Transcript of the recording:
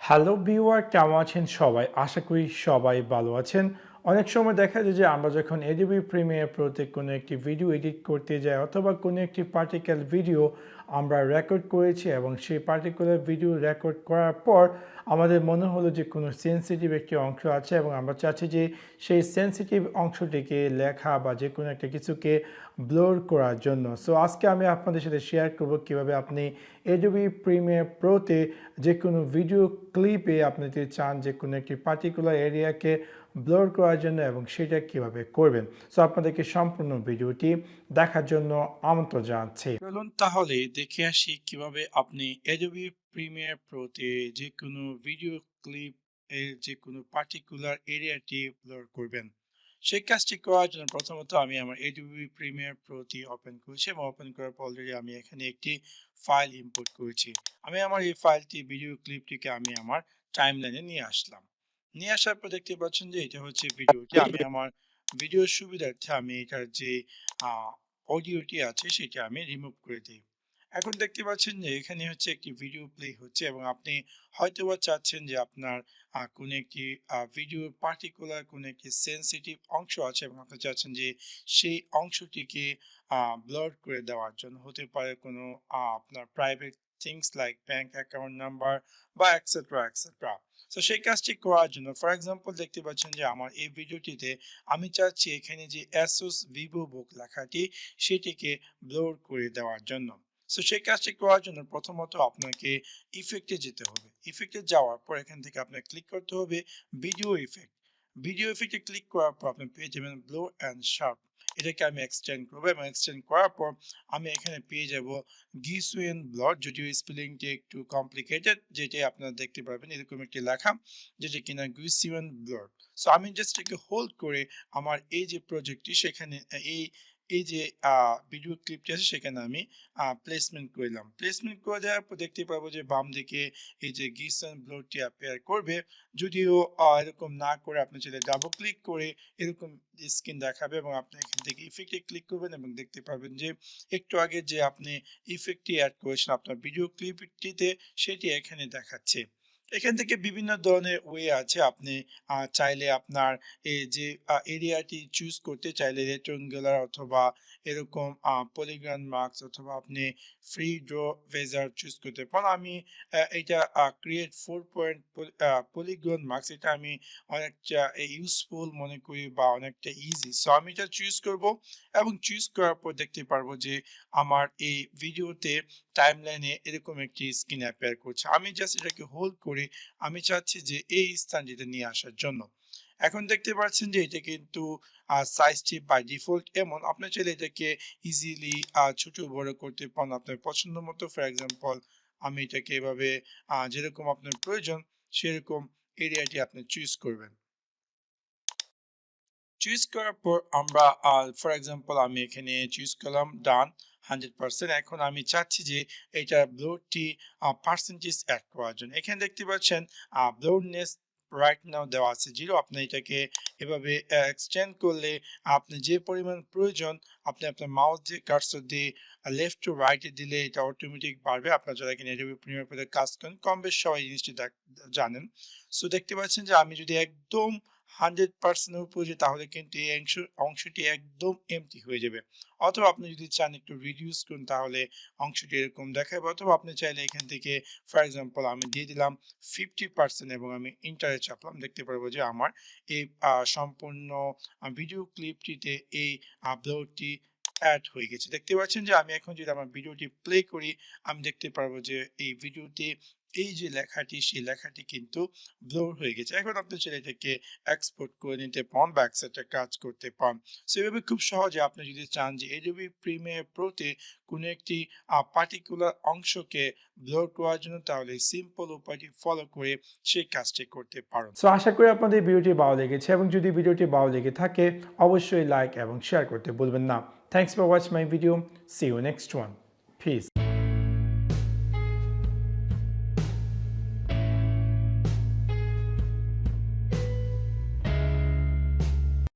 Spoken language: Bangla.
হ্যালো ভিউয়ার, কেমন আছেন সবাই? আশা করি সবাই ভালো আছেন। অনেক সময় দেখা যায় যে আমরা যখন Adobe Premiere Pro-তে কোনো একটি ভিডিও এডিট করতে যাই অথবা কোনো একটি পার্টিকুলার ভিডিও আমরা রেকর্ড করেছি এবং সেই পার্টিকুলার ভিডিও রেকর্ড করার পর আমাদের মনে হলো যে কোনো সেনসিটিভ একটি অংশ আছে এবং আমরা চাচ্ছি যে সেই সেনসিটিভ অংশটিকে লেখা বা যে কোনো একটা কিছুকে ব্লার করার জন্য। সো আজকে আমি আপনাদের সাথে শেয়ার করব কিভাবে আপনি Adobe Premiere Pro-তে যে কোনো ভিডিও ক্লিপে আপনি যদি চান যে কোনো একটি পার্টিকুলার এরিয়াকে ব্লার করার জন্য এবং সেটা কিভাবে করবেন। সো আপনাদেরকে সম্পূর্ণ ভিডিওটি দেখার জন্য আমন্ত্রণ জানাচ্ছি। চলুন তাহলে দেখে আসি কিভাবে আপনি Adobe Premiere Pro-তে যে কোনো ভিডিও ক্লিপ এর যে কোনো পার্টিকুলার এরিয়াটি ব্লার করবেন। সেই কাজটি করার জন্য প্রথমত আমি আমার Adobe Premiere Pro-টি ওপেন করেছি এবং ওপেন করার পর অলরেডি আমি এখানে একটি ফাইল ইম্পোর্ট করেছি। আমি আমার এই ফাইলটি ভিডিও ক্লিপটিকে আমি আমার টাইমলাইনে নিয়ে আসলাম। নিয়ে আসার পর দেখতে পাচ্ছেন যে এটা হচ্ছে ভিডিওটি। আমি আমার ভিডিওর সুবিধার্থে আমি এটার যে আহ অডিওটি আছে সেটা আমি রিমুভ করে দিই। এখন দেখতে পাচ্ছেন যে এখানে হচ্ছে একটি ভিডিও প্লে হচ্ছে এবং আপনি হয়তোবা চাচ্ছেন যে আপনার কোনো একটি ভিডিওর পার্টিকুলার কোনো একটি সেনসিটিভ অংশ আছে এবং আপনি চাচ্ছেন যে সেই অংশটিকে ব্লার করে দেওয়ার জন্য। হতে পারে কোনো আপনার private things like bank account number বা এক্সেট্রা এক্সেট্রা। তো সেই কাজটি করার জন্য ফর এক্সাম্পল দেখতে পাচ্ছেন যে আমার এই ভিডিওটিতে আমি চাচ্ছি এখানে যে অ্যাসুস ভিভো বুক লেখাটি সেটিকে ব্লার করে দেওয়ার জন্য। সো সেই কাজটি করার জন্য প্রথমত আপনাকে ইফেক্টে যেতে হবে। ইফেক্টে যাওয়ার পর এখান থেকে আপনাকে ক্লিক করতে হবে ভিডিও ইফেক্ট। ভিডিও ইফেক্টে ক্লিক করার পর আপনি পেয়ে যাবেন ব্লো অ্যান্ড শার্প। এটাকে আমি এক্সটেন্ড করবো এবং এক্সটেন্ড করার পর আমি এখানে পেয়ে যাব গিসুয়েন ব্লড, যদিও স্পেলিংটি একটু কমপ্লিকেটেড, যেটি আপনারা দেখতে পারবেন এরকম একটি লেখা যেটি কিনা গুইসিওন ব্লড। সো আমি জাস্ট এটাকে হোল্ড করে আমার এই যে প্রজেক্টটি সেখানে এই এই যে ভিডিও ক্লিপটি আছে সেখানে আমি প্লেসমেন্ট করলাম। প্লেসমেন্ট করে দেওয়ার পর দেখতে পাবো যে বাম দিকে এই যে গিসন ব্লডটি অ্যাপিয়ার করবে। যদিও এরকম না করে আপনি চাইলে ডাবল ক্লিক করে এরকম স্ক্রিন দেখাবে এবং আপনি এখান থেকে ইফেক্টে ক্লিক করবেন এবং দেখতে পাবেন যে একটু আগে যে আপনি ইফেক্টটি অ্যাড করেছেন আপনার ভিডিও ক্লিপটিতে সেটি এখানে দেখাচ্ছে। এখান থেকে বিভিন্ন ধরনের ওয়ে আছে। আপনি চাইলে আপনার এই যে এরিয়াটি চুজ করতে চাইলে রেক্টাঙ্গুলার অথবা এরকম পলিগন মার্কস অথবা আপনি ফ্রি ড্র ভেজার চুজ করতে পারেন। আমি এটা ক্রিয়েট 4 পয়েন্ট পলিগন মার্কস এটা আমি অনেকটা ইউজফুল মনে করি বা অনেকটা ইজি। সো আমি এটা চুজ করব এবং চুজ করার পর দেখতে পারবো যে আমার এই ভিডিওতে টাইমলাইনে এরকম একটি স্ক্রিন অ্যাপিয়ার করছে। আমি জাস্ট এটাকে হোল্ড করে আমি চাচ্ছি যে এই স্থানটিতে নিয়ে আসার জন্য। এখন দেখতে পাচ্ছেন যে এটা কিন্তু সাইজটি বাই ডিফল্ট এমন। আপনি চাইলে এটাকে ইজিলি ছোট বড় করতে পারেন আপনার পছন্দ মতো। ফর এক্সাম্পল আমি এটাকে এভাবে যেরকম আপনার প্রয়োজন সেরকম এরিয়াটি আপনি চুজ করবেন। চুজ করার পর আমরা ফর এক্সাম্পল আমি এখানে চুজ করলাম ডান 100%। এখন আমি চাচ্ছি যে এটা ব্লোডটি পার্সেন্টেজ অ্যাড করার জন্য। এখানে দেখতে পাচ্ছেন ব্লোডনেস রাইট নাও দেওয়া আছে 0। আপনি এটাকে এভাবে এক্সটেন্ড করলে আপনি যে পরিমাণ প্রয়োজন আপনি আপনার মাউস দিয়ে কার্সর দিয়ে লেফট টু রাইটে দিলে এটা অটোমেটিক বাড়বে। আপনারা যারা এখানে Adobe Premiere Pro কাজ করেন কম বেশ সবাই জিনিসটি জানেন। সো দেখতে পাচ্ছেন যে আমি যদি একদম 100% এর উপরে যাই তাহলে কিন্তু এই অংশটি একদম এমটি হয়ে যাবে। অথবা আপনি যদি চান একটু রিডিউস করুন তাহলে অংশটি এরকম দেখাবে। অথবা আপনি চাইলে এখান থেকে ফর এক্সাম্পল আমি দিয়ে দিলাম 50% এবং আমি এন্টারে চাপলাম। দেখতে পারবো যে আমার এই সম্পূর্ণ ভিডিও ক্লিপটিতে এই ব্লরটি অ্যাড হয়ে গেছে। দেখতে পাচ্ছেন যে আমি এখন যদি আমার ভিডিওটি প্লে করি আমি দেখতে পারবো যে এই ভিডিওতে এই যে লেখাটি সেই লেখাটি কিন্তু ব্লর হয়ে গেছে। এখন আপনি চাইলে এটাকে এক্সপোর্ট করে নিতে পারেন বা একটা কাজ করতে পারেন। সো এভাবে খুব সহজে আপনি যদি চান যে Adobe Premiere Pro তে কোনো একটি পার্টিকুলার অংশকে ব্লর করার জন্য তাহলে সিম্পল উপায়টি ফলো করে সেই কাজটি করতে পারেন। সো আশা করি আপনাদের ভিডিওটি ভালো লেগেছে এবং যদি ভিডিওটি ভালো লেগে থাকে অবশ্যই লাইক এবং শেয়ার করতে ভুলবেন না। Thanks for watching my video. See you next one. Piece.